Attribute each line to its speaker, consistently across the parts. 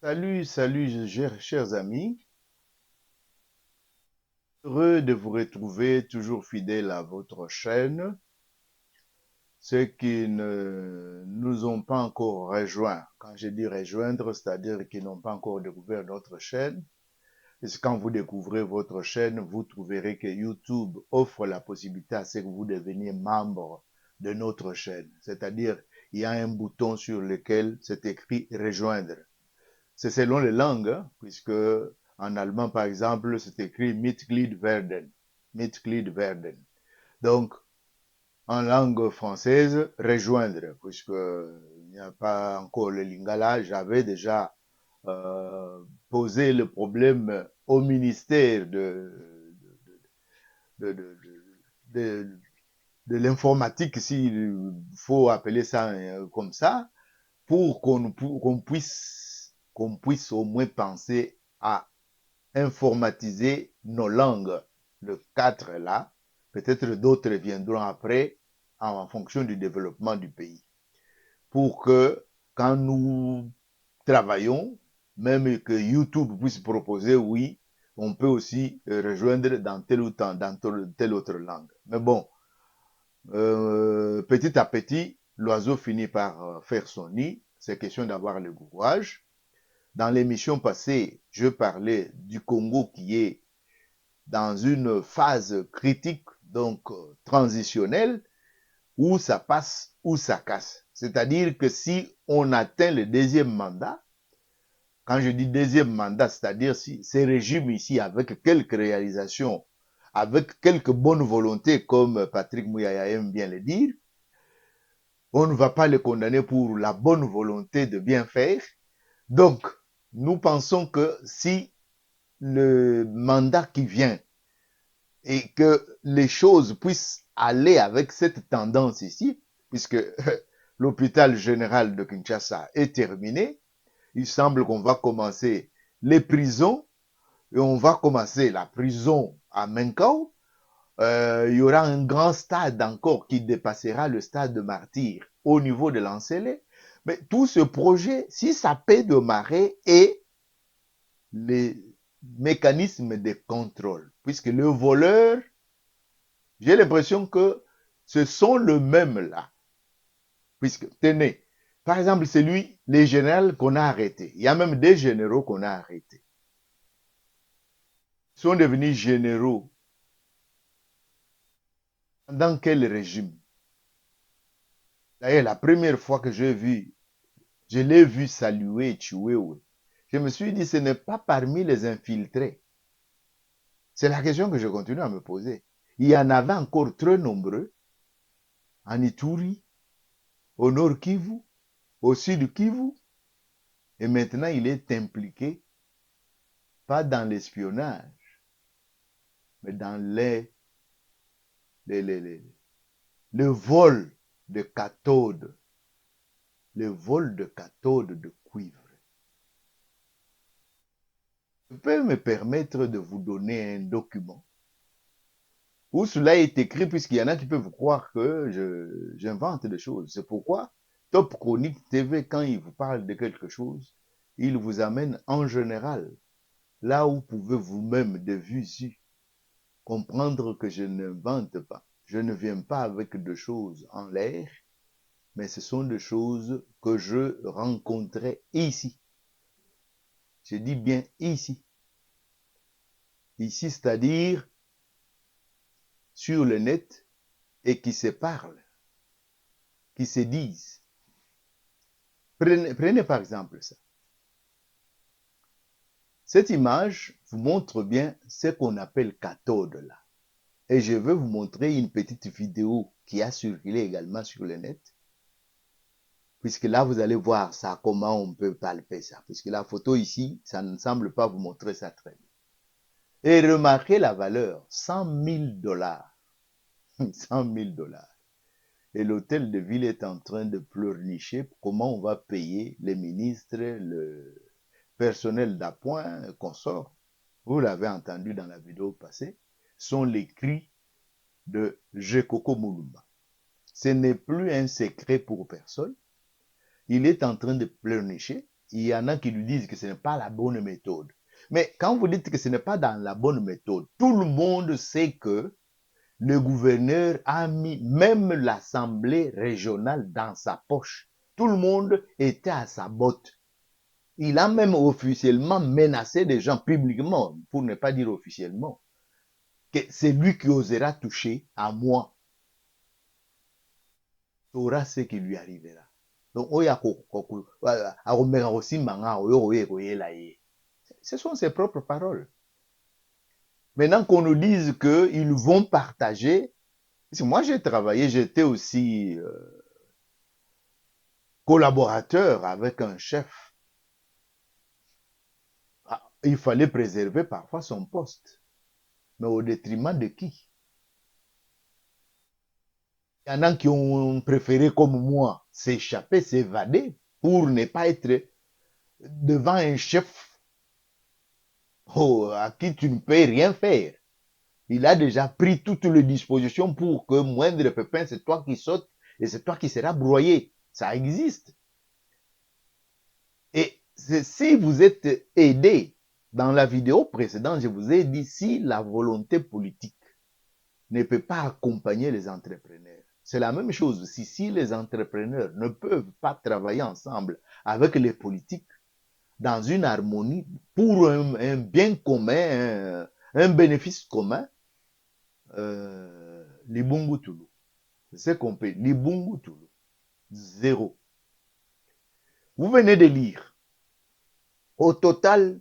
Speaker 1: Salut, salut, chers amis. Heureux de vous retrouver toujours fidèle à votre chaîne. Ceux qui ne nous ont pas encore rejoints, quand je dis rejoindre, c'est-à-dire qu'ils n'ont pas encore découvert notre chaîne, parce que quand vous découvrez votre chaîne, vous trouverez que YouTube offre la possibilité à ce que vous deveniez membre de notre chaîne. C'est-à-dire, il y a un bouton sur lequel c'est écrit rejoindre. C'est selon les langues, hein, puisque en allemand, par exemple, c'est écrit Mitglied werden. Mitglied werden. Donc, en langue française, rejoindre, puisque il n'y a pas encore le lingala. J'avais déjà posé le problème au ministère de, de, de, de l'informatique, s'il faut appeler ça comme ça, pour qu'on puisse au moins penser à informatiser nos langues. Le 4 là, peut-être d'autres viendront après en fonction du développement du pays. Pour que quand nous travaillons, même que YouTube puisse proposer, oui, on peut aussi rejoindre dans tel ou dans telle autre langue. Mais bon, petit à petit, l'oiseau finit par faire son nid. C'est question d'avoir le courage. Dans l'émission passée, je parlais du Congo qui est dans une phase critique, donc transitionnelle, où ça passe, où ça casse. C'est-à-dire que si on atteint le deuxième mandat, quand je dis deuxième mandat, c'est-à-dire si ces régimes ici, avec quelques réalisations, avec quelques bonnes volontés, comme Patrick Mouyaya aime bien le dire, on ne va pas le condamner pour la bonne volonté de bien faire. Donc, nous pensons que si le mandat qui vient et que les choses puissent aller avec cette tendance ici, puisque l'hôpital général de Kinshasa est terminé, il semble qu'on va commencer les prisons et on va commencer la prison à Menkau. Il y aura un grand stade encore qui dépassera le stade de Martyr au niveau de l'Ancélé. Mais tout ce projet, si ça peut démarrer, et les mécanismes de contrôle, puisque le voleur, j'ai l'impression que ce sont le même là. Puisque, tenez, par exemple, c'est lui, les généraux qu'on a arrêtés. Il y a même des généraux qu'on a arrêtés. Ils sont devenus généraux. Dans quel régime? D'ailleurs, la première fois que je l'ai vu saluer Chiwewe, je me suis dit, ce n'est pas parmi les infiltrés. C'est la question que je continue à me poser. Il y en avait encore très nombreux en Ituri, au nord Kivu, au sud Kivu, et maintenant il est impliqué, pas dans l'espionnage, mais dans les, les, les, le vol de cathodes, le vol de cathodes de cuivre. Je peux me permettre de vous donner un document où cela est écrit, puisqu'il y en a qui peuvent croire que j'invente des choses. C'est pourquoi Top Chronique TV, quand il vous parle de quelque chose, il vous amène en général là où vous pouvez vous-même de visu comprendre que je n'invente pas. Je ne viens pas avec des choses en l'air, mais ce sont des choses que je rencontrais ici. Je dis bien ici. Ici, c'est-à-dire sur le net et qui se parlent, qui se disent. Prenez par exemple ça. Cette image vous montre bien ce qu'on appelle cathode là. Et je vais vous montrer une petite vidéo qui a circulé également sur le net. Puisque là, vous allez voir ça, comment on peut palper ça. Puisque la photo ici, ça ne semble pas vous montrer ça très bien. Et remarquez la valeur, 100 000 dollars. 100 000 dollars. Et l'hôtel de ville est en train de pleurnicher comment on va payer les ministres, le personnel d'appoint, consort. Vous l'avez entendu dans la vidéo passée, sont les cris de Jekoko Mulumba. Ce n'est plus un secret pour personne. Il est en train de pleurnicher. il y en a qui lui disent que ce n'est pas la bonne méthode. Mais quand vous dites que ce n'est pas dans la bonne méthode, tout le monde sait que le gouverneur a mis même l'Assemblée régionale dans sa poche. Tout le monde était à sa botte. Il a même officiellement menacé des gens publiquement, pour ne pas dire officiellement, que c'est lui qui osera toucher à moi. Saura ce qui lui arrivera. Donc, ce sont ses propres paroles. Maintenant qu'on nous dise qu'ils vont partager, parce que moi j'ai travaillé, j'étais aussi collaborateur avec un chef. Il fallait préserver parfois son poste. Mais au détriment de qui? Il y en a qui ont préféré, comme moi, s'échapper, s'évader pour ne pas être devant un chef à qui tu ne peux rien faire. Il a déjà pris toutes les dispositions pour que moindre pépin, c'est toi qui sautes et c'est toi qui seras broyé. Ça existe. Et si vous êtes aidé, dans la vidéo précédente, je vous ai dit, si la volonté politique ne peut pas accompagner les entrepreneurs, c'est la même chose aussi. Si les entrepreneurs ne peuvent pas travailler ensemble avec les politiques dans une harmonie pour un bien commun, un bénéfice commun, Libungu Toulou. C'est ce qu'on peut. Libungu Toulou. Zéro. Vous venez de lire. Au total,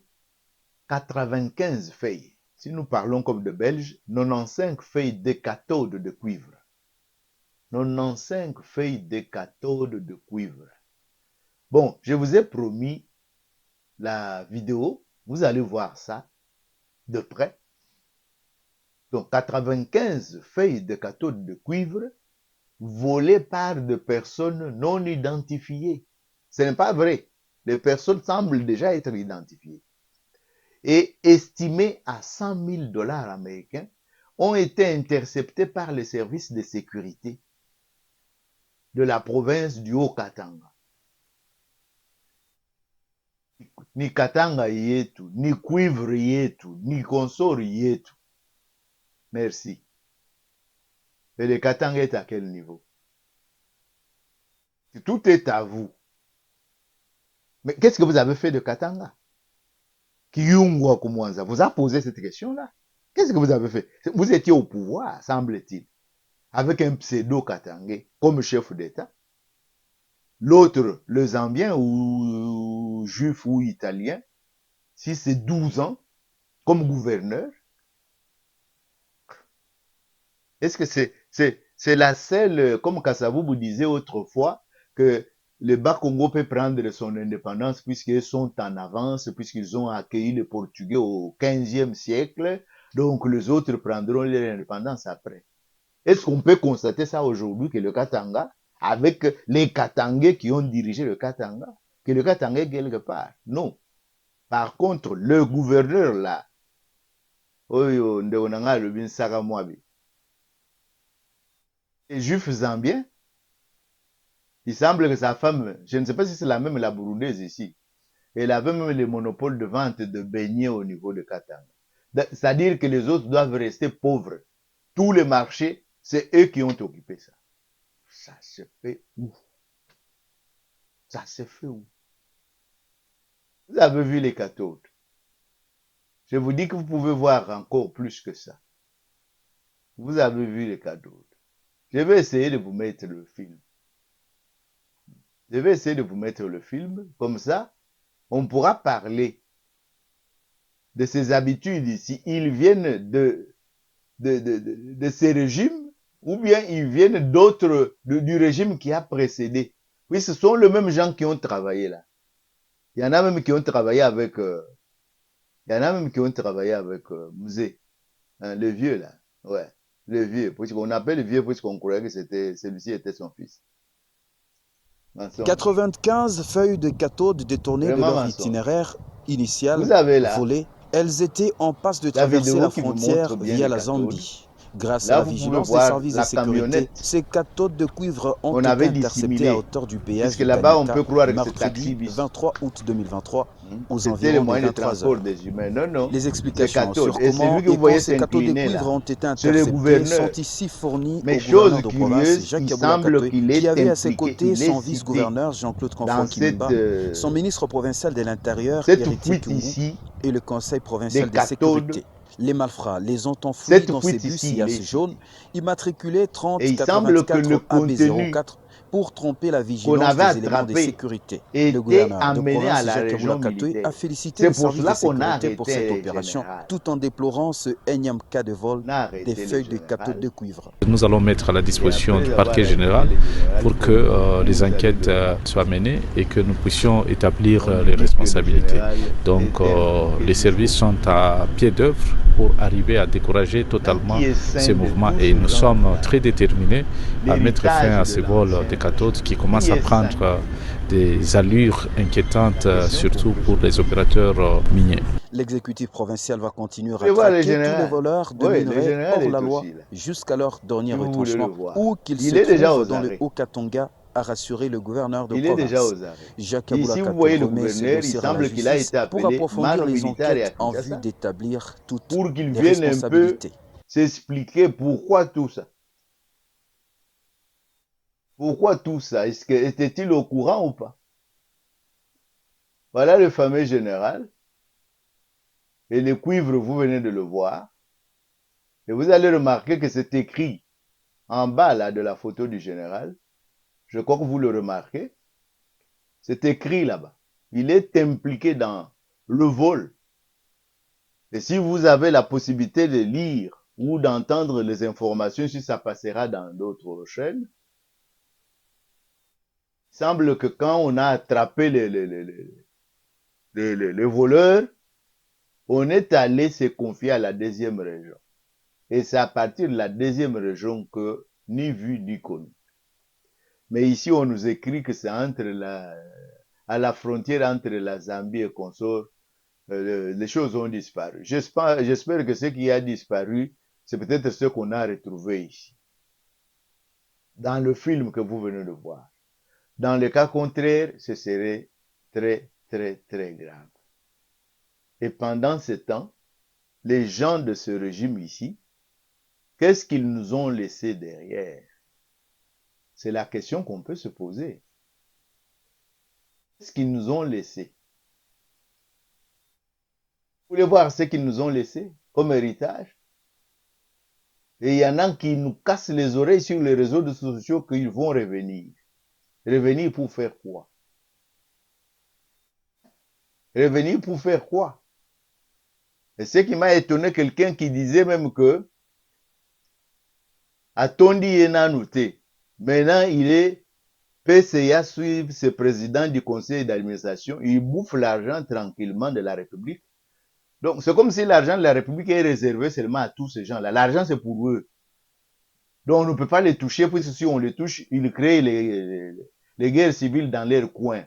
Speaker 1: 95 feuilles. Si nous parlons comme de Belges, 95 feuilles de cathode de cuivre. 95 feuilles de cathode de cuivre. Bon, je vous ai promis la vidéo. Vous allez voir ça de près. Donc, 95 feuilles de cathode de cuivre volées par des personnes non identifiées. Ce n'est pas vrai. Les personnes semblent déjà être identifiées. Et estimées à 100 000 dollars américains, ont été interceptées par les services de sécurité de la province du Haut-Katanga. Ni Katanga yetu, ni cuivre yetu, ni consort yetu. Merci. Et le Katanga est à quel niveau? Tout est à vous. Mais qu'est-ce que vous avez fait de Katanga? Kiyungwa Kumwanza vous a posé cette question-là. Qu'est-ce que vous avez fait? Vous étiez au pouvoir, semble-t-il, avec un pseudo-Katangais comme chef d'État. L'autre, le Zambien ou juif ou italien, si c'est 12 ans, comme gouverneur. Est-ce que c'est la seule, comme Kassavou vous disait autrefois, que le Bas-Congo peut prendre son indépendance puisqu'ils sont en avance, puisqu'ils ont accueilli les Portugais au 15e siècle, donc les autres prendront leur indépendance après. Est-ce qu'on peut constater ça aujourd'hui que le Katanga, avec les Katangais qui ont dirigé le Katanga, que le Katanga est quelque part? Non. Par contre, le gouverneur là, Oyo Ndeonanga le Binsaka Mwabi, les juifs zambiens, il semble que sa femme, je ne sais pas si c'est la même la burundaise ici, elle avait même le monopole de vente de beignets au niveau de Katanga. C'est-à-dire que les autres doivent rester pauvres. Tous les marchés, c'est eux qui ont occupé ça. Ça se fait où? Ça se fait où? Vous avez vu les cathodes. Je vous dis que vous pouvez voir encore plus que ça. Vous avez vu les cathodes. Je vais essayer de vous mettre le film. Je vais essayer de vous mettre le film. Comme ça, on pourra parler de ces habitudes ici. Ils viennent de ces régimes ou bien ils viennent d'autres, du régime qui a précédé. Oui, ce sont les mêmes gens qui ont travaillé là. Il y en a même qui ont travaillé avec, Musée, hein, le vieux là. Ouais, le vieux. Puisqu'on appelle le vieux puisqu'on croyait que celui-ci était son fils. Mensonge.
Speaker 2: 95 feuilles de cathode détournées de
Speaker 1: Vraiment
Speaker 2: leur
Speaker 1: mensonge.
Speaker 2: itinéraire initial
Speaker 1: Vous avez là
Speaker 2: volé. Elles étaient en passe de
Speaker 1: la
Speaker 2: traverser
Speaker 1: vidéo
Speaker 2: la
Speaker 1: qui vous
Speaker 2: frontière
Speaker 1: montre bien
Speaker 2: via
Speaker 1: les
Speaker 2: la
Speaker 1: cathodes.
Speaker 2: Zambie. Grâce à
Speaker 1: Là,
Speaker 2: la
Speaker 1: vous pouvez
Speaker 2: vigilance des
Speaker 1: voir
Speaker 2: services de
Speaker 1: la
Speaker 2: sécurité,
Speaker 1: camionnette.
Speaker 2: ces cathodes de cuivre ont
Speaker 1: On
Speaker 2: été
Speaker 1: avait
Speaker 2: interceptées à
Speaker 1: dissimulé.
Speaker 2: hauteur du péage
Speaker 1: Puisque
Speaker 2: de
Speaker 1: là-bas, on
Speaker 2: Tanyaka
Speaker 1: peut croire que c'est
Speaker 2: mercredi
Speaker 1: taxi-bis.
Speaker 2: 23 août 2023 aux
Speaker 1: C'était le
Speaker 2: environs de
Speaker 1: moyen de
Speaker 2: 23
Speaker 1: transport
Speaker 2: heures.
Speaker 1: des humains. Non, non,
Speaker 2: Les
Speaker 1: c'est
Speaker 2: explications
Speaker 1: cathode.
Speaker 2: sur
Speaker 1: Et c'est
Speaker 2: comment
Speaker 1: lui que
Speaker 2: et
Speaker 1: vous
Speaker 2: quand
Speaker 1: voyez
Speaker 2: ces cathodes de
Speaker 1: s'incliner
Speaker 2: cuivre
Speaker 1: là.
Speaker 2: ont été
Speaker 1: C'est le
Speaker 2: interceptés sont
Speaker 1: gouverneur.
Speaker 2: ici fournis
Speaker 1: Mais
Speaker 2: au gouverneur
Speaker 1: chose
Speaker 2: de province
Speaker 1: curieuse,
Speaker 2: Jacques
Speaker 1: il
Speaker 2: Aboula
Speaker 1: semble
Speaker 2: Katoé,
Speaker 1: qu'il
Speaker 2: qui
Speaker 1: est
Speaker 2: avait à ses
Speaker 1: impliqué,
Speaker 2: côtés
Speaker 1: il est
Speaker 2: son
Speaker 1: cité
Speaker 2: vice-gouverneur Jean-Claude
Speaker 1: dans
Speaker 2: Confoy Kimemba, son ministre provincial de l'Intérieur
Speaker 1: cette
Speaker 2: Héritier
Speaker 1: fuite
Speaker 2: Kiungu
Speaker 1: ici
Speaker 2: et le conseil
Speaker 1: des
Speaker 2: provincial de
Speaker 1: cathodes.
Speaker 2: sécurité. Les malfrats les ont enfouis
Speaker 1: Cette
Speaker 2: dans ces
Speaker 1: fuite
Speaker 2: bus
Speaker 1: ici, il est
Speaker 2: IAS jaunes
Speaker 1: cité.
Speaker 2: immatriculés
Speaker 1: Et il semble que le
Speaker 2: 3084
Speaker 1: contenu
Speaker 2: AB04 pour tromper la
Speaker 1: qu'on
Speaker 2: vigilance
Speaker 1: avait
Speaker 2: des éléments de
Speaker 1: attrapé
Speaker 2: sécurité. Le
Speaker 1: était
Speaker 2: gouverneur de
Speaker 1: amené à
Speaker 2: province
Speaker 1: la
Speaker 2: Jacques Aboula
Speaker 1: région
Speaker 2: Katoé a
Speaker 1: militaire.
Speaker 2: félicité
Speaker 1: C'est
Speaker 2: les
Speaker 1: pour
Speaker 2: services de
Speaker 1: cela qu'on a
Speaker 2: sécurité pour cette
Speaker 1: arrêté le
Speaker 2: opération,
Speaker 1: général.
Speaker 2: tout en déplorant ce énième cas de vol
Speaker 1: On a
Speaker 2: des
Speaker 1: arrêté le
Speaker 2: feuilles de cathode
Speaker 1: général.
Speaker 2: de cuivre.
Speaker 3: Nous allons mettre à la
Speaker 1: Et
Speaker 3: disposition du
Speaker 1: après avoir
Speaker 3: parquet
Speaker 1: arrêté
Speaker 3: général
Speaker 1: le général,
Speaker 3: pour que les
Speaker 1: vous allez
Speaker 3: enquêtes
Speaker 1: le voir.
Speaker 3: soient menées et que nous puissions établir
Speaker 1: On nous
Speaker 3: les
Speaker 1: dit que le
Speaker 3: responsabilités.
Speaker 1: général
Speaker 3: Donc
Speaker 1: était impliqué
Speaker 3: les services
Speaker 1: jusqu'au
Speaker 3: sont
Speaker 1: bout.
Speaker 3: à pied d'œuvre pour arriver à décourager
Speaker 1: Maintenant,
Speaker 3: totalement
Speaker 1: qui est
Speaker 3: ces
Speaker 1: saint de
Speaker 3: mouvements
Speaker 1: tout
Speaker 3: et
Speaker 1: ce
Speaker 3: nous
Speaker 1: genre
Speaker 3: sommes
Speaker 1: là,
Speaker 3: très déterminés à mettre fin
Speaker 1: l'héritage
Speaker 3: à
Speaker 1: de
Speaker 3: ces vols
Speaker 1: l'ancien
Speaker 3: des cathodes
Speaker 1: régime?
Speaker 3: qui commencent
Speaker 1: Qui
Speaker 3: à
Speaker 1: est saint?
Speaker 3: prendre des allures inquiétantes,
Speaker 1: La question qu'on
Speaker 3: surtout
Speaker 1: peut
Speaker 3: pour
Speaker 1: se
Speaker 3: les
Speaker 1: poser.
Speaker 3: opérateurs miniers.
Speaker 2: L'exécutif provincial va continuer
Speaker 1: Vous
Speaker 2: à
Speaker 1: pouvez voir le
Speaker 2: traquer tous les
Speaker 1: général.
Speaker 2: voleurs de
Speaker 1: Oui, le
Speaker 2: minerais
Speaker 1: général
Speaker 2: hors la
Speaker 1: est
Speaker 2: loi
Speaker 1: aussi là.
Speaker 2: jusqu'à leur dernier
Speaker 1: Si vous voulez le
Speaker 2: retranchement,
Speaker 1: voir.
Speaker 2: où qu'ils se
Speaker 1: Il est déjà
Speaker 2: trouvent
Speaker 1: aux
Speaker 2: dans le
Speaker 1: arrêts.
Speaker 2: Haut-Katanga, a rassuré le gouverneur de
Speaker 1: Il est déjà
Speaker 2: province.
Speaker 1: aux arrêts.
Speaker 2: Jacques Aboula
Speaker 1: Ici, vous
Speaker 2: Katoé
Speaker 1: voyez le
Speaker 2: remet ce
Speaker 1: gouverneur, il
Speaker 2: dossier à la
Speaker 1: semble qu'il a
Speaker 2: justice
Speaker 1: été
Speaker 2: pour
Speaker 1: appelé
Speaker 2: approfondir
Speaker 1: man
Speaker 2: les
Speaker 1: militaire et à
Speaker 2: enquêtes en vue
Speaker 1: Kinshasa
Speaker 2: d'établir toutes
Speaker 1: pour qu'il
Speaker 2: les
Speaker 1: vienne un peu
Speaker 2: responsabilités.
Speaker 1: s'expliquer pourquoi tout ça. Pourquoi tout ça? Était-il au courant ou pas? Voilà le fameux général. Et le cuivre, vous venez de le voir. Et vous allez remarquer que c'est écrit en bas là de la photo du général. Je crois que vous le remarquez. C'est écrit là-bas. Il est impliqué dans le vol. Et si vous avez la possibilité de lire ou d'entendre les informations, si ça passera dans d'autres chaînes, il semble que quand on a attrapé les voleurs, on est allé se confier à la deuxième région. Et c'est à partir de la deuxième région que ni vu ni connu. Mais ici, on nous écrit que c'est à la frontière entre la Zambie et consort, les choses ont disparu. J'espère que ce qui a disparu, c'est peut-être ce qu'on a retrouvé ici. Dans le film que vous venez de voir. Dans le cas contraire, ce serait très, très, très grave. Et pendant ce temps, les gens de ce régime ici, qu'est-ce qu'ils nous ont laissé derrière? C'est la question qu'on peut se poser. Qu'est-ce qu'ils nous ont laissé? Vous voulez voir ce qu'ils nous ont laissé comme héritage? Et il y en a qui nous cassent les oreilles sur les réseaux sociaux qu'ils vont revenir. Revenir pour faire quoi? Revenir pour faire quoi? Et ce qui m'a étonné, quelqu'un qui disait même que Atondi Enanoute, maintenant il est PCA suivre ce président du conseil d'administration, il bouffe l'argent tranquillement de la République. Donc c'est comme si l'argent de la République est réservé seulement à tous ces gens-là. L'argent c'est pour eux. Donc on ne peut pas les toucher, puisque si on les touche, ils créent les guerres civiles dans leur coin.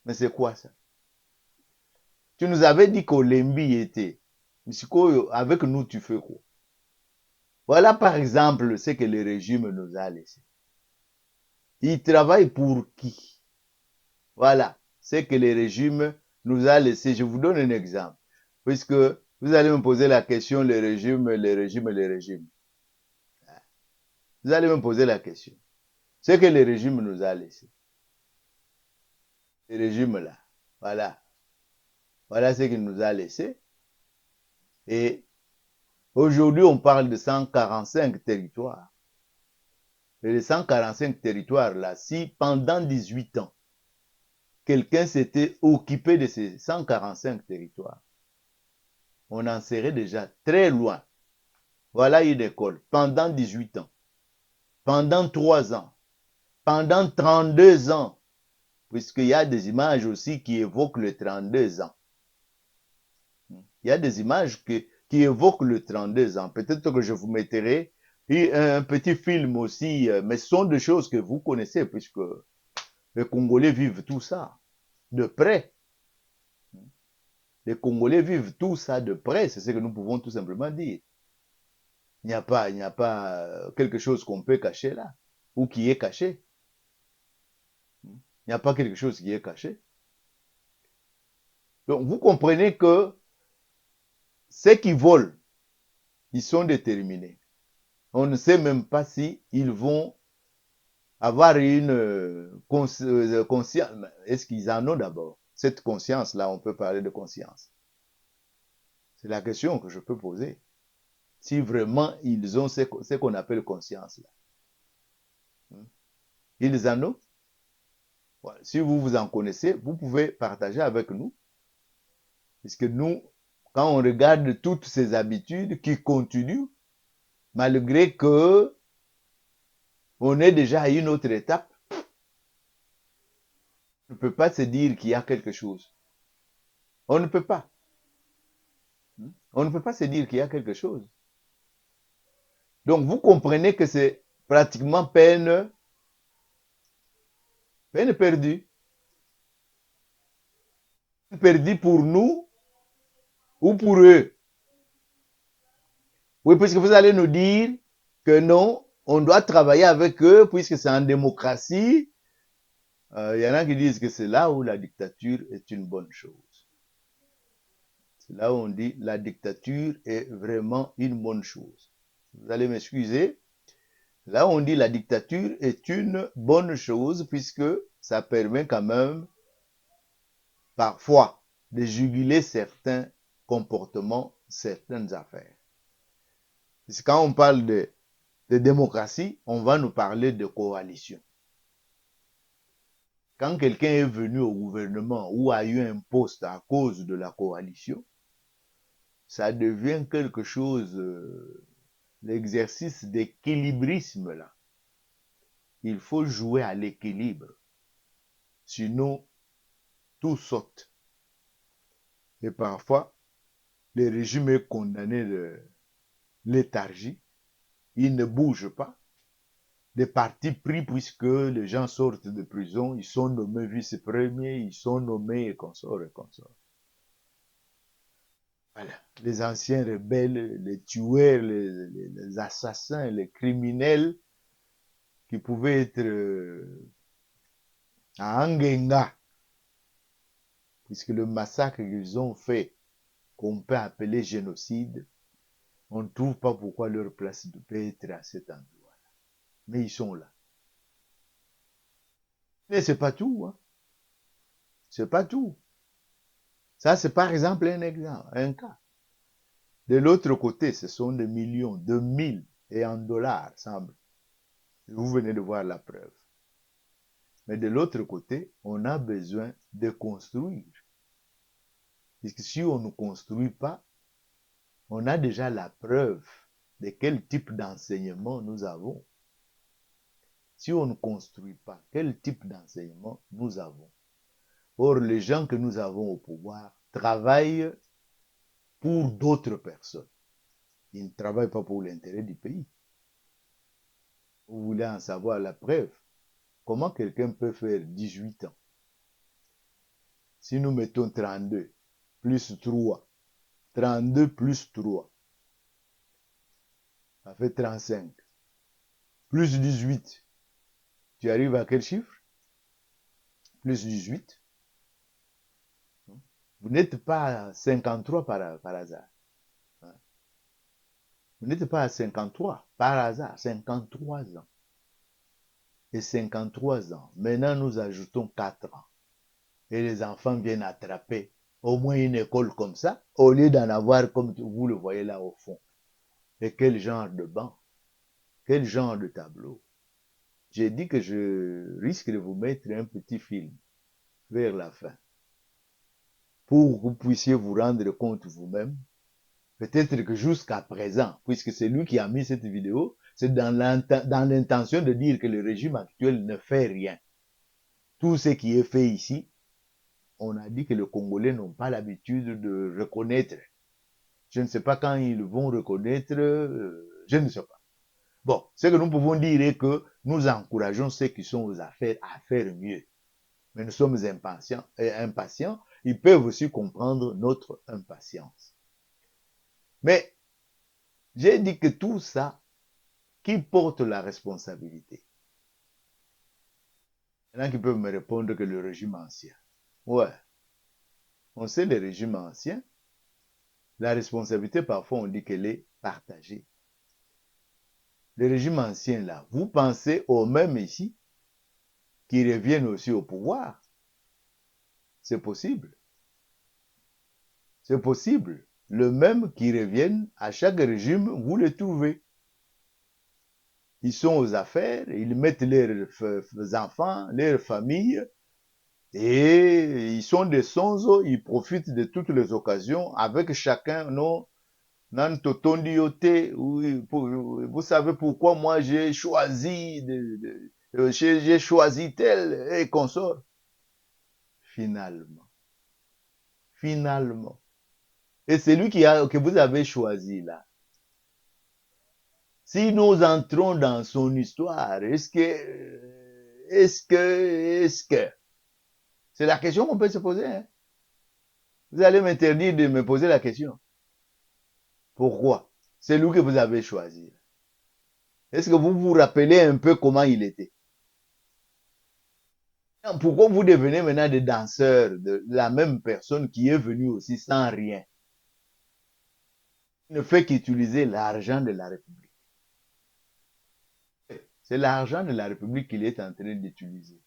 Speaker 1: Mais c'est quoi ça? Tu nous avais dit qu'Olembi était. Avec nous, tu fais quoi? Voilà par exemple ce que le régime nous a laissé. Il travaille pour qui? Voilà ce que le régime nous a laissé. Je vous donne un exemple. Puisque vous allez me poser la question, le régime, le régime, le régime. Vous allez me poser la question. Ce que le régime nous a laissé. Le régime là. Voilà. Voilà ce qu'il nous a laissé. Et aujourd'hui, on parle de 145 territoires. Et les 145 territoires là, si pendant 18 ans, quelqu'un s'était occupé de ces 145 territoires, on en serait déjà très loin. Voilà une école. Pendant 18 ans. Pendant 3 ans. Pendant 32 ans. Puisqu'il y a des images aussi qui évoquent les 32 ans. Il y a des images qui évoquent le 32 ans. Peut-être que je vous mettrai un petit film aussi, mais ce sont des choses que vous connaissez, puisque les Congolais vivent tout ça de près. Les Congolais vivent tout ça de près, c'est ce que nous pouvons tout simplement dire. Il n'y a pas quelque chose qu'on peut cacher là, ou qui est caché. Il n'y a pas quelque chose qui est caché. Donc, vous comprenez que ceux qui volent, ils sont déterminés. On ne sait même pas si ils vont avoir une conscience. Est-ce qu'ils en ont d'abord? Cette conscience-là, on peut parler de conscience. C'est la question que je peux poser. Si vraiment ils ont ce qu'on appelle conscience-là. Ils en ont? Voilà. Si vous vous en connaissez, vous pouvez partager avec nous. Puisque nous, quand on regarde toutes ces habitudes qui continuent, malgré que on est déjà à une autre étape, on ne peut pas se dire qu'il y a quelque chose. On ne peut pas. On ne peut pas se dire qu'il y a quelque chose. Donc vous comprenez que c'est pratiquement peine perdue. Perdue pour nous ou pour eux. Oui, puisque vous allez nous dire que non, on doit travailler avec eux puisque c'est en démocratie. Y en a qui disent que c'est là où la dictature est une bonne chose. C'est là où on dit la dictature est vraiment une bonne chose. Vous allez m'excuser. Là où on dit la dictature est une bonne chose puisque ça permet quand même parfois de juguler certains comportements, certaines affaires. Parce que quand on parle de démocratie, on va nous parler de coalition. Quand quelqu'un est venu au gouvernement ou a eu un poste à cause de la coalition, ça devient quelque chose, l'exercice d'équilibrisme là. Il faut jouer à l'équilibre. Sinon, tout saute. Et parfois, le régime est condamné de léthargie. Il ne bouge pas. Des partis pris puisque les gens sortent de prison, ils sont nommés vice-premiers, ils sont nommés et consorts et consorts. Voilà. Les anciens rebelles, les tueurs, les assassins, les criminels qui pouvaient être à Angenga, puisque le massacre qu'ils ont fait, qu'on peut appeler génocide, on ne trouve pas pourquoi leur place peut être à cet endroit-là. Mais ils sont là. Mais c'est pas tout, hein. C'est pas tout. Ça, c'est par exemple un exemple, un cas. De l'autre côté, ce sont des millions, de mille et en dollars, semble. Vous venez de voir la preuve. Mais de l'autre côté, on a besoin de construire. Puisque si on ne construit pas, on a déjà la preuve de quel type d'enseignement nous avons. Si on ne construit pas, quel type d'enseignement nous avons. Or, les gens que nous avons au pouvoir travaillent pour d'autres personnes. Ils ne travaillent pas pour l'intérêt du pays. Vous voulez en savoir la preuve? Comment quelqu'un peut faire 18 ans? Si nous mettons 32 plus 3, 32 plus 3, ça fait 35. Plus 18, tu arrives à quel chiffre? Plus 18. Vous n'êtes pas à 53 par hasard. Vous n'êtes pas à 53 par hasard, 53 ans. Et 53 ans, maintenant nous ajoutons 4 ans. Et les enfants viennent attraper au moins une école comme ça, au lieu d'en avoir comme vous le voyez là au fond. Et quel genre de banc? Quel genre de tableau? J'ai dit que je risque de vous mettre un petit film vers la fin pour que vous puissiez vous rendre compte vous-même. Peut-être que jusqu'à présent, puisque c'est lui qui a mis cette vidéo, c'est dans l'intention de dire que le régime actuel ne fait rien. Tout ce qui est fait ici, on a dit que les Congolais n'ont pas l'habitude de reconnaître. Je ne sais pas quand ils vont reconnaître, je ne sais pas. Bon, ce que nous pouvons dire est que nous encourageons ceux qui sont aux affaires à faire mieux. Mais nous sommes impatients. Ils peuvent aussi comprendre notre impatience. Mais J'ai dit que tout ça, qui porte la responsabilité? Il y en a qui peuvent me répondre que le régime ancien. Ouais, on sait le régime ancien. La responsabilité, parfois, on dit qu'elle est partagée. Le régime ancien, là, vous pensez aux mêmes ici qui reviennent aussi au pouvoir? C'est possible. C'est possible. Le même qui reviennent à chaque régime, vous le trouvez. Ils sont aux affaires, ils mettent leurs enfants, leurs familles, et ils sont des sonzos, ils profitent de toutes les occasions avec chacun, non, vous savez pourquoi moi j'ai choisi, j'ai choisi tel et consort. Finalement, finalement. Et celui que vous avez choisi là, si nous entrons dans son histoire, est-ce que, c'est la question qu'on peut se poser, hein? Vous allez m'interdire de me poser la question. Pourquoi? C'est lui que vous avez choisi. Est-ce que vous vous rappelez un peu comment il était? Pourquoi vous devenez maintenant des danseurs de la même personne qui est venue aussi sans rien? Il ne fait qu'utiliser l'argent de la République. C'est l'argent de la République qu'il est en train d'utiliser.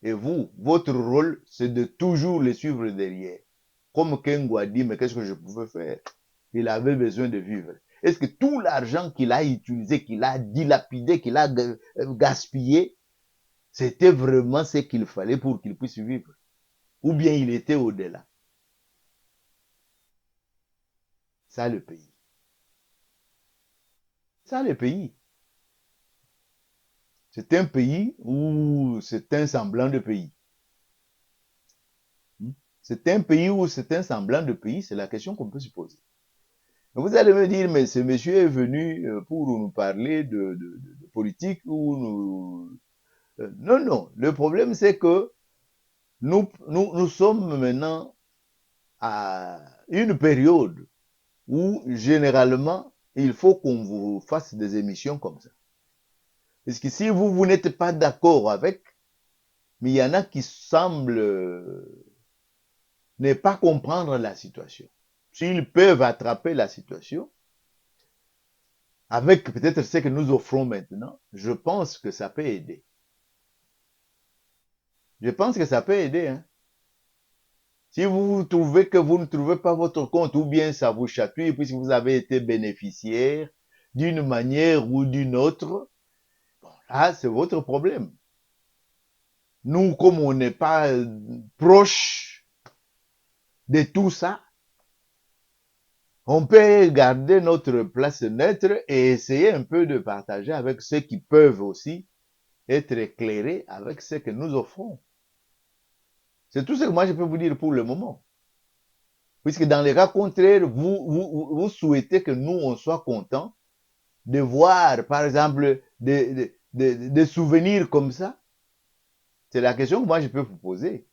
Speaker 1: Et vous, votre rôle, c'est de toujours le suivre derrière. Comme Kengo a dit, mais qu'est-ce que je pouvais faire? Il avait besoin de vivre. Est-ce que tout l'argent qu'il a utilisé, qu'il a dilapidé, qu'il a gaspillé, c'était vraiment ce qu'il fallait pour qu'il puisse vivre? Ou bien il était au-delà? Ça, le pays. Ça, le pays. C'est un pays ou c'est un semblant de pays? C'est un pays ou c'est un semblant de pays? C'est la question qu'on peut se poser. Vous allez me dire, mais ce monsieur est venu pour nous parler de politique ou nous... Non, non. Le problème, c'est que nous sommes maintenant à une période où, généralement, il faut qu'on vous fasse des émissions comme ça. Parce que si vous n'êtes pas d'accord avec, mais il y en a qui semblent ne pas comprendre la situation. S'ils peuvent attraper la situation, avec peut-être ce que nous offrons maintenant, je pense que ça peut aider. Je pense que ça peut aider. Hein. Si vous trouvez que vous ne trouvez pas votre compte, ou bien ça vous chatouille, puisque vous avez été bénéficiaire d'une manière ou d'une autre, bon, là, c'est votre problème. Nous, comme on n'est pas proche de tout ça, on peut garder notre place neutre et essayer un peu de partager avec ceux qui peuvent aussi être éclairés avec ce que nous offrons. C'est tout ce que moi je peux vous dire pour le moment. Puisque dans les cas contraires, vous souhaitez que nous, on soit contents de voir, par exemple, des souvenirs comme ça. C'est la question que moi je peux vous poser.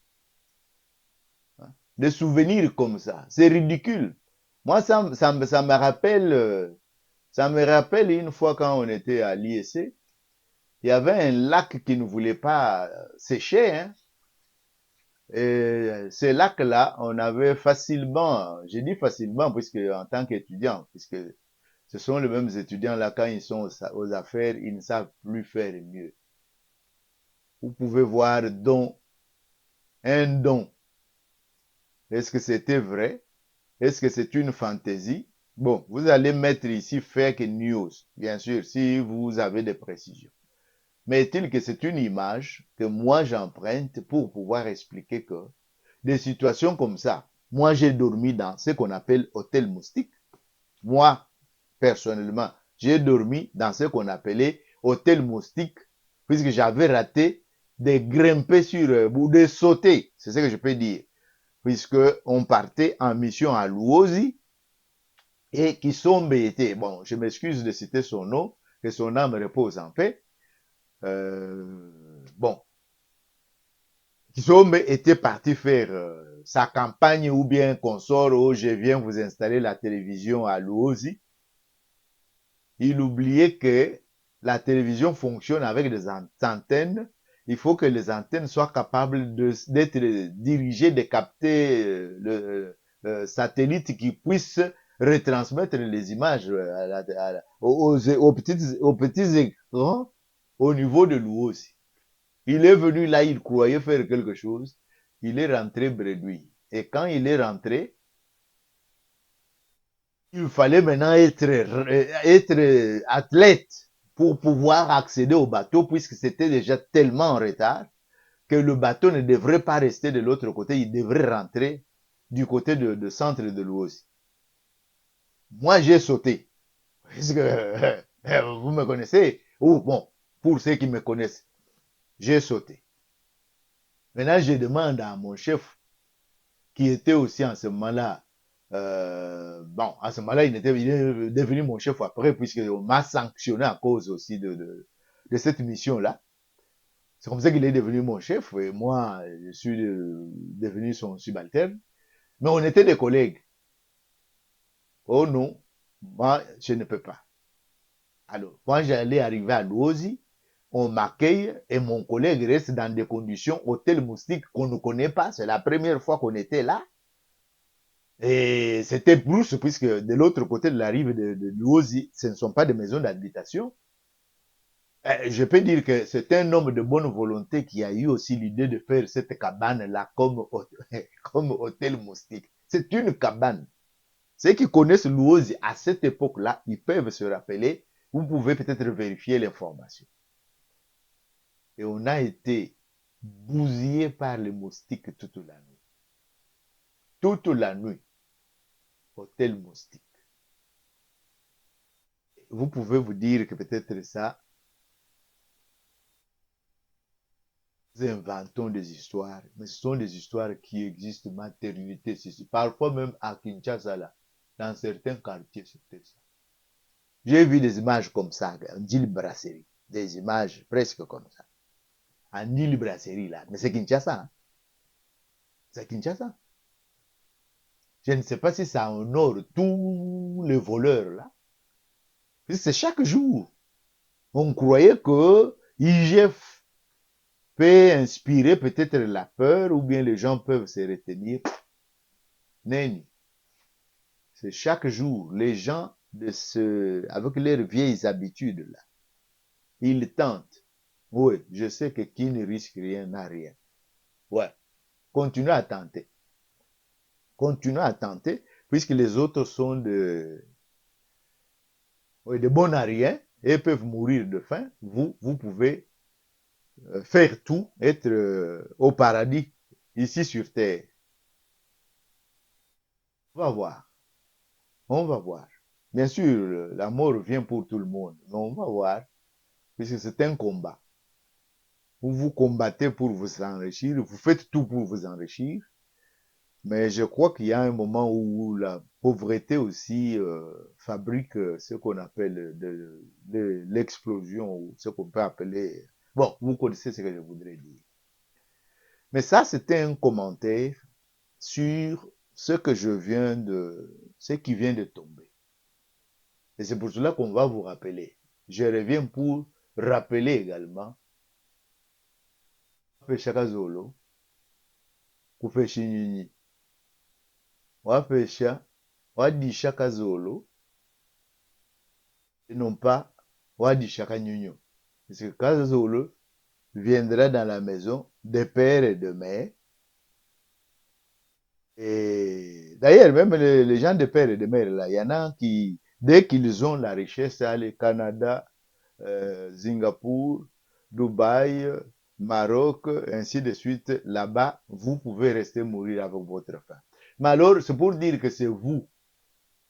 Speaker 1: Des souvenirs comme ça. C'est ridicule. Moi, ça me rappelle une fois quand on était à l'IEC, il y avait un lac qui ne voulait pas sécher, hein. Et ce lac-là, on avait facilement, je dis facilement, puisque en tant qu'étudiant, puisque ce sont les mêmes étudiants-là, quand ils sont aux affaires, ils ne savent plus faire mieux. Vous pouvez voir un don. Est-ce que c'était vrai? Est-ce que c'est une fantaisie? Bon, vous allez mettre ici fake news, bien sûr, si vous avez des précisions. Mais est-il que c'est une image que moi j'emprunte pour pouvoir expliquer que des situations comme ça, moi j'ai dormi dans ce qu'on appelle hôtel moustique. Moi, personnellement, j'ai dormi dans ce qu'on appelait hôtel moustique, puisque j'avais raté de grimper sur, ou de sauter, c'est ce que je peux dire, puisque on partait en mission à Luosi, et Kisombe était, bon, je m'excuse de citer son nom, que son âme repose en paix, bon, Kisombe était parti faire sa campagne ou bien consort où je viens vous installer la télévision à Luosi. il oubliait que la télévision fonctionne avec des antennes. Il faut que les antennes soient capables d'être dirigées, de capter le satellite qui puisse retransmettre les images aux petits écrans au niveau de Luosi. Il est venu là, il croyait faire quelque chose. Il est rentré bredouille. Et quand il est rentré, il fallait maintenant être athlète pour pouvoir accéder au bateau, puisque c'était déjà tellement en retard que le bateau ne devrait pas rester de l'autre côté, il devrait rentrer du côté de centre de l'Ouest. Moi, j'ai sauté. Parce que vous me connaissez, ou bon, pour ceux qui me connaissent, j'ai sauté. Maintenant, je demande à mon chef, qui était aussi en ce moment-là, bon, à ce moment-là, il est devenu mon chef après, puisqu'on m'a sanctionné à cause aussi de cette mission-là. C'est comme ça qu'il est devenu mon chef, et moi, je suis devenu son subalterne. Mais on était des collègues. Oh non, moi, je ne peux pas. Alors, quand j'allais arriver à Luosi, on m'accueille et mon collègue reste dans des conditions hôtel moustique qu'on ne connaît pas. C'est la première fois qu'on était là. Et c'était brousse, puisque de l'autre côté de la rive de Luosi, ce ne sont pas des maisons d'habitation. Je peux dire que c'est un homme de bonne volonté qui a eu aussi l'idée de faire cette cabane-là comme hôtel moustique. C'est une cabane. Ceux qui connaissent Luosi à cette époque-là, ils peuvent se rappeler. Vous pouvez peut-être vérifier l'information. Et on a été bousillé par les moustiques toute la nuit. Toute la nuit. Hôtel moustique. Vous pouvez vous dire que peut-être ça, nous inventons des histoires, mais ce sont des histoires qui existent maternité, parfois même à Kinshasa, là, dans certains quartiers, c'était ça. J'ai vu des images comme ça, en île brasserie, des images presque comme ça. En île brasserie, là, mais c'est Kinshasa. Hein? C'est Kinshasa. Je ne sais pas si ça honore tous les voleurs, là. C'est chaque jour. On croyait que IGF peut inspirer peut-être la peur ou bien les gens peuvent se retenir. Nenni. C'est chaque jour. Les gens avec leurs vieilles habitudes là, ils tentent. Oui, je sais que qui ne risque rien n'a rien. Ouais. Continuez à tenter. Continuez à tenter, puisque les autres sont de bons à rien et peuvent mourir de faim. Vous pouvez faire tout, être au paradis, ici sur terre. On va voir. On va voir. Bien sûr, la mort vient pour tout le monde, mais on va voir, puisque c'est un combat. Vous combattez pour vous enrichir, vous faites tout pour vous enrichir, mais je crois qu'il y a un moment où la pauvreté aussi fabrique ce qu'on appelle de l'explosion, ou ce qu'on peut appeler... Bon, vous connaissez ce que je voudrais dire. Mais ça, c'était un commentaire sur ce qui vient de tomber. Et c'est pour cela qu'on va vous rappeler. Je reviens pour rappeler également Wapesha Zolo, Kufeshi Nyinyi, Wapesha, Wadisha Kazolo, et non pas Wadisha Kanyunyo. Parce que Kazolo viendra dans la maison de père et de mère. Et d'ailleurs, même les gens de père et de mère, là, il y en a qui, dès qu'ils ont la richesse, allez, Canada, Singapour, Dubaï, Maroc, ainsi de suite, là-bas, vous pouvez rester mourir avec votre faim. Mais alors, c'est pour dire que c'est vous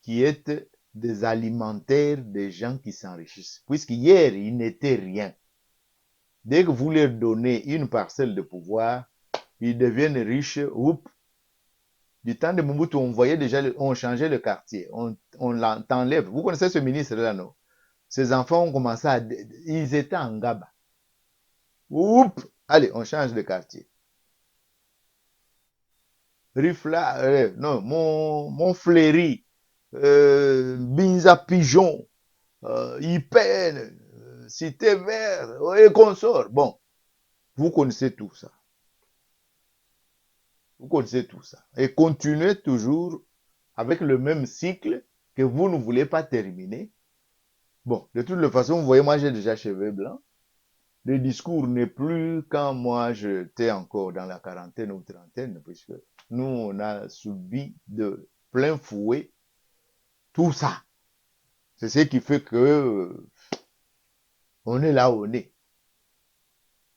Speaker 1: qui êtes des alimentaires des gens qui s'enrichissent. Puisqu'hier, ils n'étaient rien. Dès que vous leur donnez une parcelle de pouvoir, ils deviennent riches. Oups. Du temps de Mobutu, on voyait déjà, on changeait le quartier. On l'enlève. Vous connaissez ce ministre-là, non? Ses enfants ont commencé ils étaient en Gaba. Oups! Allez, on change de quartier. Rifla, non, mon fléri, Binza Pigeon, IPN, Cité Verte et consorts. Bon, vous connaissez tout ça. Vous connaissez tout ça. Et continuez toujours avec le même cycle que vous ne voulez pas terminer. Bon, de toute façon, vous voyez, moi j'ai déjà cheveux blancs. Le discours n'est plus quand moi j'étais encore dans la quarantaine ou trentaine, puisque nous, on a subi de plein fouet tout ça. C'est ce qui fait que on est là où on est.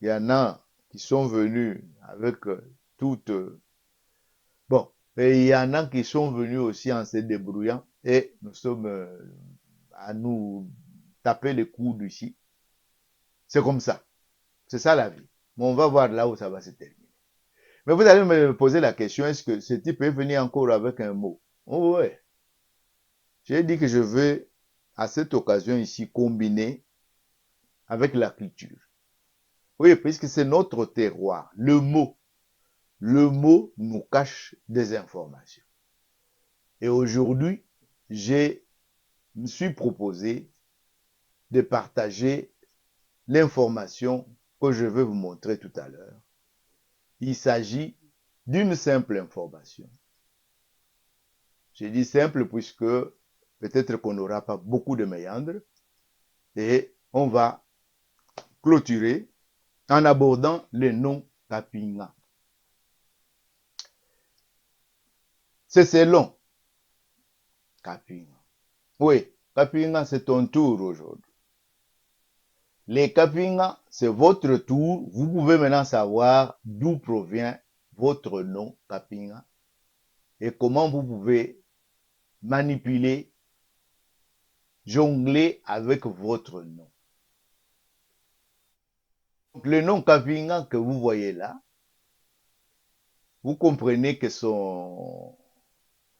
Speaker 1: Il y en a qui sont venus avec toute... bon, et il y en a qui sont venus aussi en se débrouillant et nous sommes à nous taper les coudes ici. C'est comme ça. C'est ça la vie. Mais on va voir là où ça va se terminer. Mais vous allez me poser la question, est-ce que ce type peut venir encore avec un mot? Oh ouais. J'ai dit que je veux, à cette occasion ici, combiner avec la culture. Oui, puisque c'est notre terroir. Le mot nous cache des informations. Et aujourd'hui, je me suis proposé de partager l'information que je vais vous montrer tout à l'heure. Il s'agit d'une simple information. J'ai dit simple puisque peut-être qu'on n'aura pas beaucoup de méandres et on va clôturer en abordant le nom Kapinga. C'est long. Kapinga. Oui, Kapinga, c'est ton tour aujourd'hui. Les Kapinga, c'est votre tour. Vous pouvez maintenant savoir d'où provient votre nom Kapinga et comment vous pouvez manipuler, jongler avec votre nom. Donc, le nom Kapinga que vous voyez là, vous comprenez que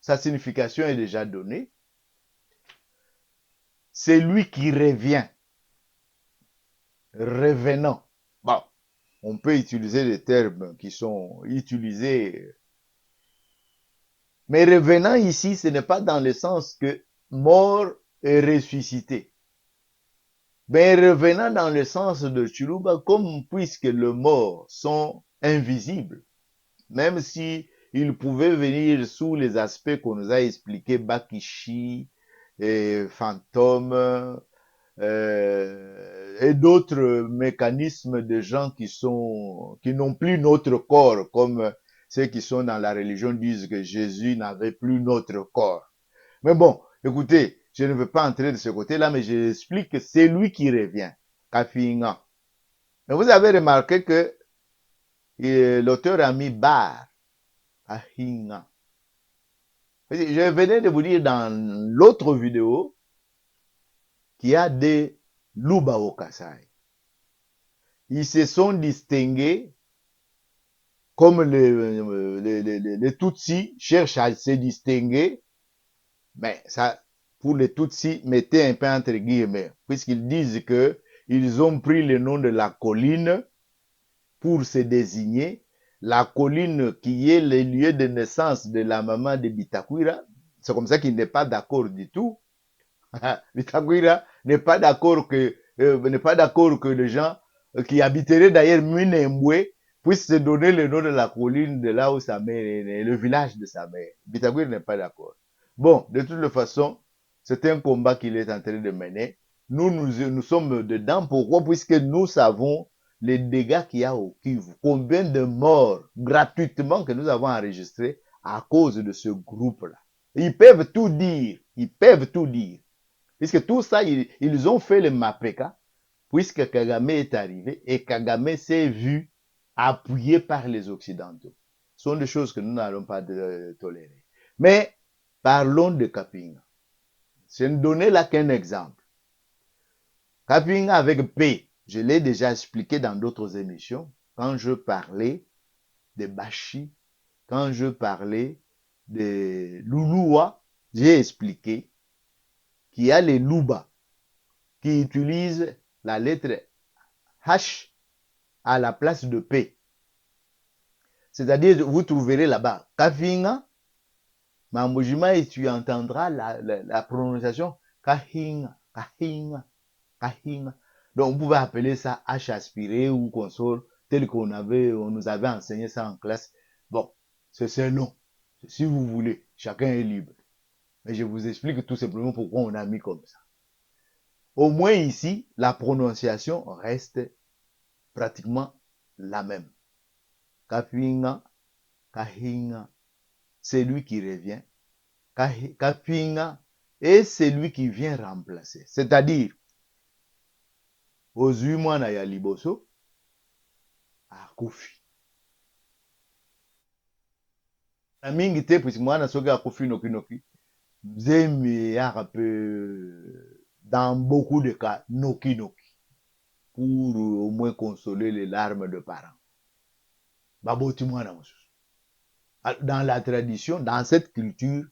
Speaker 1: sa signification est déjà donnée. C'est lui qui revient. Revenant. Bon, on peut utiliser des termes qui sont utilisés. Mais revenant ici, ce n'est pas dans le sens que mort et ressuscité. Mais revenant dans le sens de Chiluba, comme puisque les morts sont invisibles, même si ils pouvaient venir sous les aspects qu'on nous a expliqués, Bakishi, et fantômes, et d'autres mécanismes de gens qui n'ont plus notre corps, comme ceux qui sont dans la religion disent que Jésus n'avait plus notre corps. Mais bon, écoutez, je ne veux pas entrer de ce côté-là, mais je explique que c'est lui qui revient, Kafinga. Mais vous avez remarqué que l'auteur a mis bar, Kafinga. Je venais de vous dire dans l'autre vidéo qu'il y a des Luba au Kasai. Ils se sont distingués comme les Tutsis cherchent à se distinguer, mais ça, pour les Tutsis, mettez un peu entre guillemets, puisqu'ils disent que ils ont pris le nom de la colline pour se désigner. La colline qui est le lieu de naissance de la maman de Bitakwira, c'est comme ça qu'il n'est pas d'accord du tout. Bitakwira n'est pas d'accord que les gens qui habiteraient d'ailleurs Minembwe puissent se donner le nom de la colline de là où sa mère est née, le village de sa mère. Bitakwira n'est pas d'accord. Bon, de toute façon, c'est un combat qu'il est en train de mener. Nous sommes dedans. Pourquoi? Puisque nous savons les dégâts qu'il y a au Kivu. Combien de morts gratuitement que nous avons enregistrés à cause de ce groupe-là. Ils peuvent tout dire. Ils peuvent tout dire. Puisque tout ça, ils ont fait le Mapeka, puisque Kagame est arrivé et Kagame s'est vu appuyé par les Occidentaux. Ce sont des choses que nous n'allons pas tolérer. Mais parlons de Kapinga. Je ne donnais là qu'un exemple. Kapinga avec P, je l'ai déjà expliqué dans d'autres émissions, quand je parlais de Bashi, quand je parlais de Lulua, j'ai expliqué qu'il y a les Luba qui utilisent la lettre H à la place de P. C'est-à-dire, vous trouverez là-bas Kafinga, Mamojima, et tu entendras la prononciation Kahinga. Kahinga, kahinga. Donc, vous pouvez appeler ça H aspiré ou console, tel on nous avait enseigné ça en classe. Bon, c'est long. Si vous voulez, chacun est libre. Mais je vous explique tout simplement pourquoi on a mis comme ça. Au moins ici, la prononciation reste pratiquement la même. Kafinga, kahinga, c'est lui qui revient. Kafinga, et c'est lui qui vient remplacer. C'est-à-dire, ozwi mwana ya liboso, akufi. Na mingi te, puisque mwana soki akufi noki, mzee dans beaucoup de cas, noki, pour au moins consoler les larmes de parents. Baboti mwana mosusu. Dans la tradition, dans cette culture,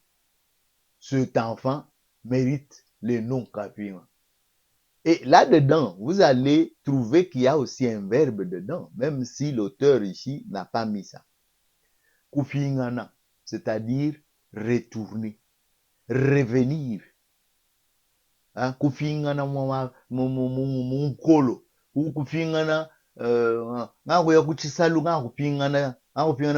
Speaker 1: cet enfant mérite le nom Kafinga. Et là-dedans, vous allez trouver qu'il y a aussi un verbe dedans, même si l'auteur ici n'a pas mis ça. Kufingana, c'est-à-dire retourner, revenir. Hein? Kufingana mukolo, ou kufingana ngakoya kuchisalu ngakupingana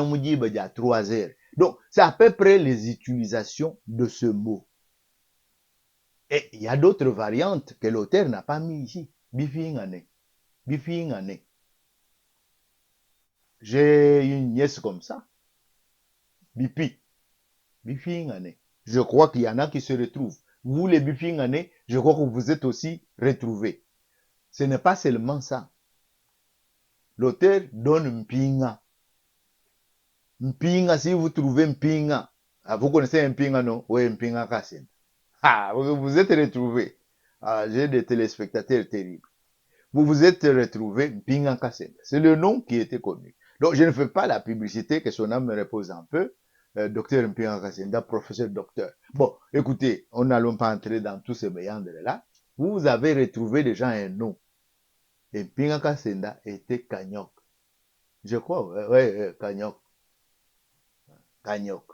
Speaker 1: mujiba ja 3 heures. Donc, c'est à peu près les utilisations de ce mot. Et il y a d'autres variantes que l'auteur n'a pas mis ici. Bifingane. Bifingane. J'ai une nièce comme ça. Bipi. Bifingane. Je crois qu'il y en a qui se retrouvent. Vous, les bifingane, je crois que vous êtes aussi retrouvés. Ce n'est pas seulement ça. L'auteur donne mpinga. Mpinga, si vous trouvez mpinga, vous connaissez mpinga, non? Oui, mpinga kasen. Ah, vous êtes retrouvés. Ah, j'ai des téléspectateurs terribles. Vous vous êtes retrouvés Mpinga Kasenda. C'est le nom qui était connu. Donc, je ne fais pas la publicité, que son âme me repose un peu. Docteur Mpinga Kasenda, professeur docteur. Bon, écoutez, on n'allons pas entrer dans tous ces méandres-là. Vous avez retrouvé déjà un nom. Et Mpinga Kasenda était Kanyok. Je crois, ouais, Kanyok. Kanyok.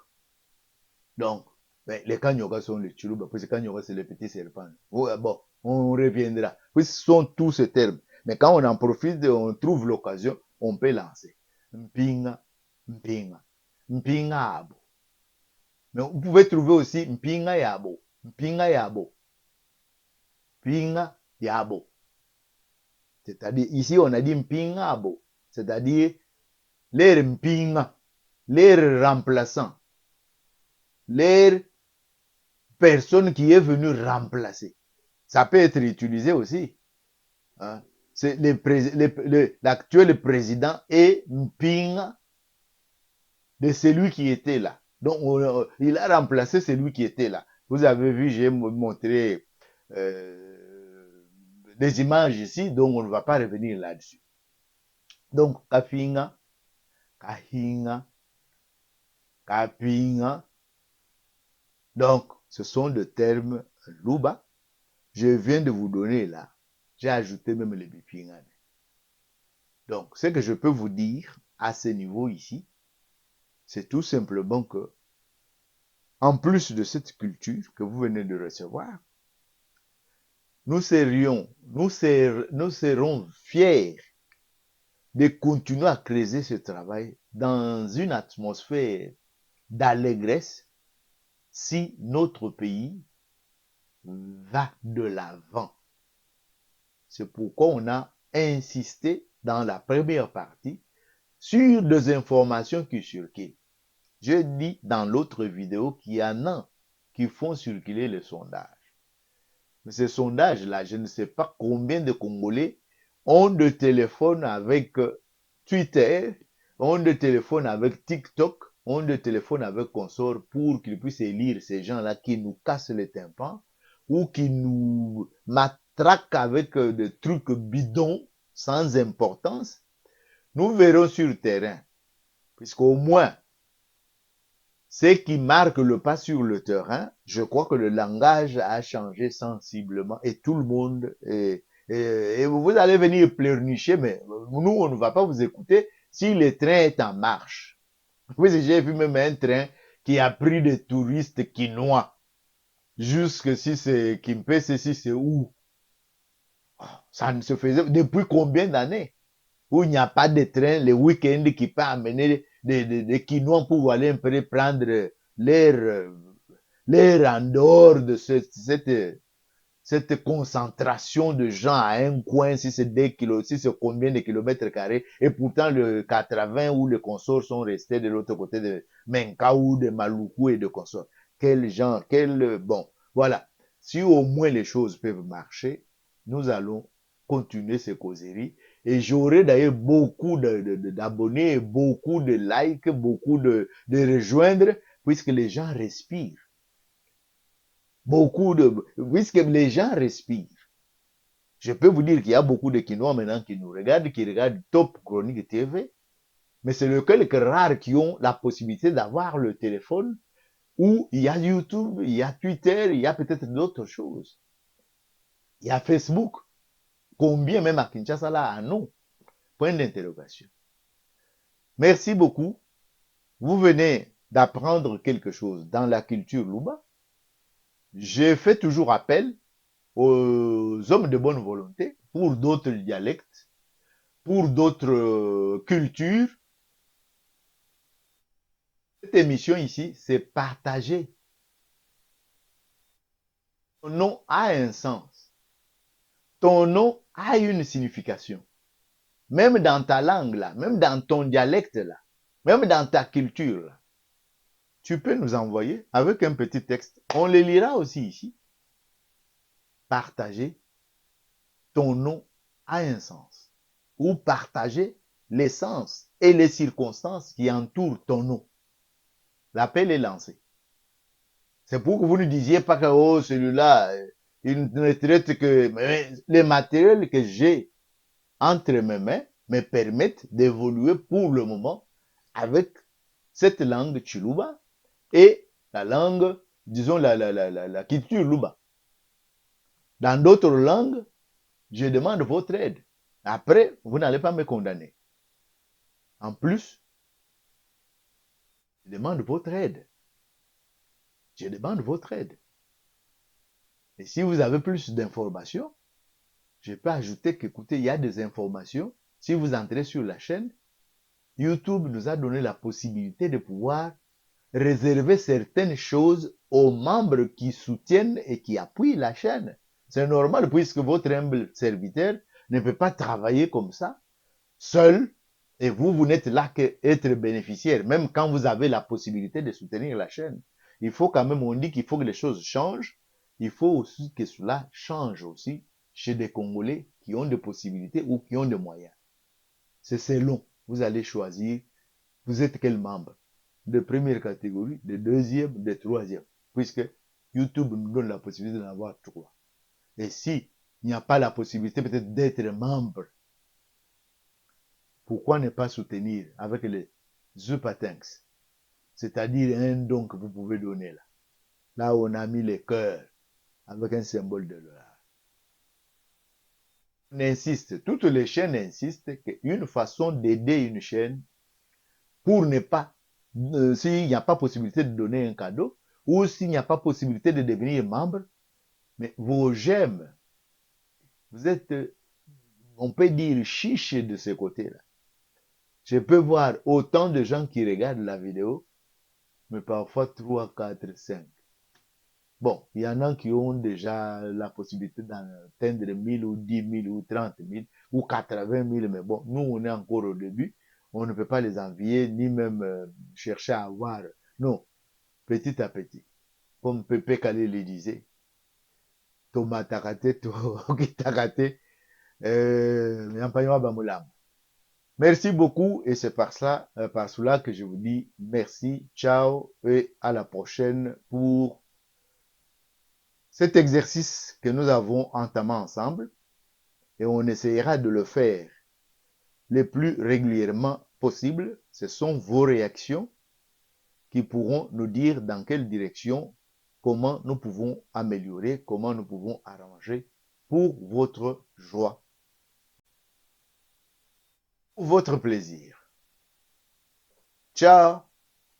Speaker 1: Donc, les Kanyokas sont les Chiluba, parce que Kanyokas, c'est les petits serpents. Bon, on reviendra. Oui, ce sont tous ces termes. Mais quand on en profite, on trouve l'occasion, on peut lancer. Mpinga, mpinga. Mpinga abo. Mais vous pouvez trouver aussi mpinga yabo. Mpinga yabo. Mpinga yabo. C'est-à-dire, ici, on a dit mpinga abo. C'est-à-dire, l'air mpinga, l'air remplaçant, l'air personne qui est venue remplacer. Ça peut être utilisé aussi. Hein? C'est l'actuel président est mpinga de celui qui était là. Donc, il a remplacé celui qui était là. Vous avez vu, j'ai montré des images ici, donc on ne va pas revenir là-dessus. Donc, kafinga, kahinga, kapinga. Donc, ce sont des termes luba. Je viens de vous donner là. J'ai ajouté même les bipingane. Donc, ce que je peux vous dire à ce niveau ici, c'est tout simplement que, en plus de cette culture que vous venez de recevoir, nous serons fiers de continuer à creuser ce travail dans une atmosphère d'allégresse si notre pays va de l'avant. C'est pourquoi on a insisté dans la première partie sur des informations qui circulent. Je dis dans l'autre vidéo qu'il y en a qui font circuler les sondages. Mais ces sondages-là, je ne sais pas combien de Congolais ont de téléphones avec Twitter, ont de téléphones avec TikTok, ont de téléphones avec consort pour qu'ils puissent élire ces gens-là qui nous cassent les tympans ou qui nous matraquent avec des trucs bidons sans importance. Nous verrons sur le terrain, puisqu'au moins, ce qui marque le pas sur le terrain, je crois que le langage a changé sensiblement et tout le monde et vous allez venir pleurnicher, mais nous, on ne va pas vous écouter si le train est en marche. Oui, j'ai vu même un train qui a pris des touristes quinois. jusque si c'est Kimpese, si c'est où. Ça ne se faisait depuis combien d'années? Où il n'y a pas de train le week-end qui peut amener des Quinois pour aller un peu prendre l'air en dehors de cette concentration de gens à un coin, si c'est des kilos, si c'est combien de kilomètres carrés, et pourtant le 80 ou les consorts sont restés de l'autre côté de Menka ou de Maluku et de consorts. Quel genre, bon, voilà. Si au moins les choses peuvent marcher, nous allons continuer ces causeries. Et j'aurai d'ailleurs beaucoup d'abonnés, beaucoup de likes, beaucoup de rejoindre, puisque les gens respirent. Puisque les gens respirent. Je peux vous dire qu'il y a beaucoup de Quinois maintenant qui nous regardent, qui regardent Top Chronique TV, mais c'est le quelques rares qui ont la possibilité d'avoir le téléphone où il y a YouTube, il y a Twitter, il y a peut-être d'autres choses. Il y a Facebook. Combien même à Kinshasa là, ah non. Point d'interrogation. Merci beaucoup. Vous venez d'apprendre quelque chose dans la culture Luba. Je fais toujours appel aux hommes de bonne volonté pour d'autres dialectes, pour d'autres cultures. Cette émission ici, c'est partager. Ton nom a un sens. Ton nom a une signification. Même dans ta langue là, même dans ton dialecte là, même dans ta culture là. Tu peux nous envoyer avec un petit texte. On le lira aussi ici. Partager. Ton nom a un sens. Ou partager l'essence et les circonstances qui entourent ton nom. L'appel est lancé. C'est pour que vous ne disiez pas que oh, celui-là, il ne traite que les matériels que j'ai entre mes mains me permettent d'évoluer pour le moment avec cette langue Chiluba et la langue, disons, la culture Luba. Dans d'autres langues, je demande votre aide. Après, vous n'allez pas me condamner. En plus, je demande votre aide. Je demande votre aide. Et si vous avez plus d'informations, je peux ajouter qu'écoutez, il y a des informations. Si vous entrez sur la chaîne, YouTube nous a donné la possibilité de pouvoir réserver certaines choses aux membres qui soutiennent et qui appuient la chaîne. C'est normal puisque votre humble serviteur ne peut pas travailler comme ça, seul, et vous n'êtes là qu'être bénéficiaire, même quand vous avez la possibilité de soutenir la chaîne. Il faut quand même, on dit qu'il faut que les choses changent, il faut aussi que cela change aussi chez des Congolais qui ont des possibilités ou qui ont des moyens. C'est selon, vous allez choisir, vous êtes quel membre? De première catégorie, de deuxième, de troisième, puisque YouTube nous donne la possibilité d'en avoir trois. Et si il n'y a pas la possibilité peut-être d'être membre, pourquoi ne pas soutenir avec les Zupatanks, c'est-à-dire un don que vous pouvez donner là. Là où on a mis les cœurs avec un symbole de l'or. On insiste, toutes les chaînes insistent qu'une façon d'aider une chaîne pour ne pas, s'il n'y a pas possibilité de donner un cadeau, ou s'il n'y a pas possibilité de devenir membre, mais vos j'aime, vous êtes, on peut dire, chiche de ce côté-là. Je peux voir autant de gens qui regardent la vidéo, mais parfois 3, 4, 5. Bon, il y en a qui ont déjà la possibilité d'atteindre 1000 ou 10 000 ou 30 000 ou 80 000, mais bon, nous, on est encore au début. On ne peut pas les envier, ni même chercher à avoir. Non, petit à petit. Comme Pepe Kale le disait, Thomas Takate, Toki Takate, merci beaucoup et c'est par cela que je vous dis merci, ciao et à la prochaine pour cet exercice que nous avons entamé ensemble et on essaiera de le faire le plus régulièrement possible. Ce sont vos réactions qui pourront nous dire dans quelle direction, comment nous pouvons améliorer, comment nous pouvons arranger pour votre joie, pour votre plaisir. Ciao!